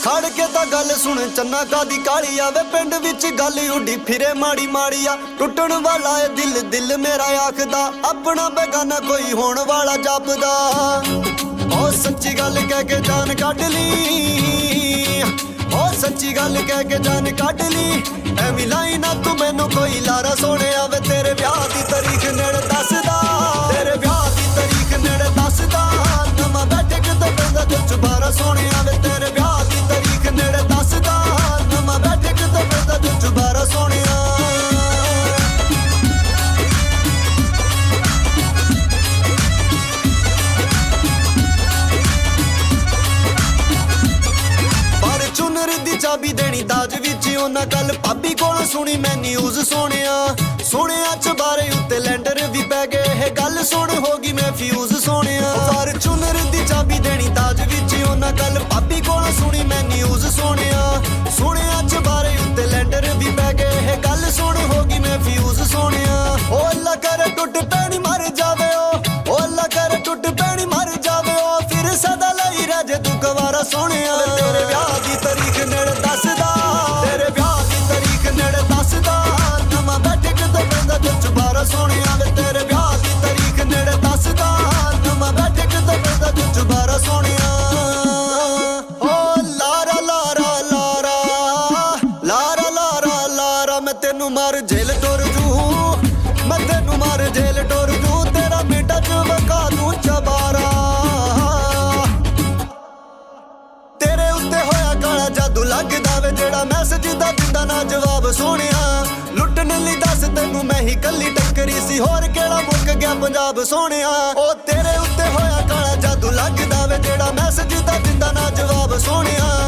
ਖੜ ਕੇ ਤਾਂ ਗੱਲ ਸੁਣ ਚੰਨਾ ਕਾਦੀ ਕਾਲੀ ਆਵੇ ਪਿੰਡ ਵਿੱਚ ਗੱਲ ਉੱਡੀ ਫਿਰੇ ਮਾੜੀ ਮਾੜੀ ਆ ਟੁੱਟਣ ਵਾਲਾ ਏ ਦਿਲ ਦਿਲ ਮੇਰਾ ਆਖਦਾ ਆਪਣਾ ਬੇਗਾਨਾ ਕੋਈ ਹੋਣ ਵਾਲਾ ਜਪਦਾ ਉਹ ਸੱਚੀ ਗੱਲ ਕਹਿ ਕੇ ਜਾਨ ਕੱਢ ਲਈ ਉਹ ਸੱਚੀ ਗੱਲ ਕਹਿ ਕੇ ਜਾਨ ਕੱਢ ਲਈ ਐਵੇਂ ਲਾਈ ਨਾ ਤੂੰ ਮੈਨੂੰ ਕੋਈ ਲਾਰਾ ਸੋਹਣਿਆ ਵੇ ਤੇਰੇ ਵਿਆਹ ਦੀ ਤਾਰੀਖ ਨੇੜੇ ਦੱਸਦਾ ਤੇਰੇ ਵਿਆਹ ਦੀ ਤਾਰੀਖ ਨੇੜੇ ਦੱਸਦਾ ਨਵਾਂ ਬੈਠੇ ਕਿਤੇ ਪੈਂਦਾ ਦਿਲ ਚ ਬਾਰਾ ਸੋਹਣਿਆ ਵੇ ਤੇਰੇ ਵਿਆਹ ਦੀ ਤਾਰੀਖ ਨੇੜੇ ਦੱਸਦਾ ਨਵਾਂ ਬੈਠੇ ਕਿਤੇ ਪੈਂਦਾ ਦਿਲ ਚ ਬਾਰਾ ਸੋਹਣਿਆ ਚਾਬੀ ਦੇਣੀ ਦਾਜ ਵਿੱਚ ਉਹਨਾਂ ਕੱਲ ਭਾਬੀ ਕੋਲ ਸੁਣੀ ਮੈਂ ਨਿਊਜ਼ ਸੁਣਿਆ ਚਬਾਰੇ ਉੱਤੇ ਲੈਂਡਰ ਵੀ ਪੈ ਗਏ ਇਹ ਗੱਲ ਸੁਣ ਹੋ ਗਈ ਮੈਂ ਫਿਊਜ਼ ਸੋਹਣਿਆ ਫਾਰਚੂਨਰ ਦੀ ਚਾਬੀ ਦੇਣੀ ਦਾਜ ਵਿੱਚ ਉਹਨਾਂ ਕੱਲ ਭਾਬੀ ਕੋਲ ਸੁਣੀ ਮੈਂ ਨਿਊਜ਼ ਸੁਣਿਆ ਚਬਾਰੇ ਉੱਤੇ ਲੈਂਡਰ ਵੀ ਪੈ ਗਏ ਇਹ ਗੱਲ ਸੁਣ ਹੋ ਗਈ ਮੈਂ ਫਿਊਜ਼ ਸੋਹਣਿਆ ਉਹ ਅੱਲਾ ਕਰੇ ਟੁੱਟ ਪੈਣੀ ਮਰ ਜਾਵੇ ਉਹ ਅੱਲਾ ਕਰੇ ਟੁੱਟ ਪੈਣੀ ਮਰ ਜਾਵੇ ਉਹ ਫਿਰ ਸਦਾ ਲਈ ਰਹਿ ਜੇ ਤੂੰ ਗਵਾਰਾ ਸੋਹਣਿਆ ਤੇਰੇ ਵਿਆਹ ਦੀ ਤਾਰੀਖ ਨੇੜੇ ਦੱਸਦਾ ਤੇਰੇ ਵਿਆਹ ਦੀ ਤਾਰੀਖ ਨੇੜੇ ਦੱਸਦਾ ਨਵਾਂ ਬੈਠੇ ਕਿਤੇ ਪੈਂਦਾ ਦਿਲ ਚ ਬਾਰਾ ਸੋਹਣਿਆ ਵੇ ਤੇਰੇ ਵਿਆਹ ਦੀ ਤਾਰੀਖ ਨੇੜੇ ਦੱਸਦਾ ਨਵਾਂ ਬੈਠੇ ਕਿਤੇ ਪੈਂਦਾ ਦਿਲ ਚ ਬਾਰਾ ਸੋਹਣਿਆ ਓ ਲਾਰਾ ਲਾਰਾ ਲਾਰਾ ਲਾਰਾ ਲਾਰਾ ਲਾਰਾ ਮੈਂ ਤੈਨੂੰ ਮਾਰ ਜੇਲ ਟੁਰ ਜੂ ਮੈਂ ਤੈਨੂੰ ਮਾਰ ਜੇਲ ਟੁਰ ਜੂ ਤੇਰਾ ਬੇਟਾ ਚ ਵਕਾ ਦੂੰ ਚਬਾਰਾ ਤੇਰੇ ਉੱਤੇ ਹੋਇਆ ਕਾਲਾ ਜਾਦੂ ਲੱਗਦਾ ਵੇ ਜਿਹੜਾ ਮੈਸੇਜ ਦਾ ਦਿੰਦਾ ਨਾ ਜਵਾਬ ਸੋਹਣਿਆ ਲੁੱਟਣ ਲਈ ਦੱਸ ਤੈਨੂੰ ਮੈਂ ਹੀ ਕੱਲੀ ਟੱਕਰੀ ਸੀ ਹੋਰ ਕਿਹੜਾ ਮੁੱਕ ਗਿਆ ਪੰਜਾਬ ਸੋਹਣਿਆ ਉਹ ਤੇਰੇ ਉੱਤੇ ਹੋਇਆ ਕਾਲਾ ਜਾਦੂ ਲੱਗਦਾ ਵੇ ਜਿਹੜਾ ਮੈਸੇਜ ਦਾ ਦਿੰਦਾ ਨਾ ਜਵਾਬ ਸੋਹਣਿਆ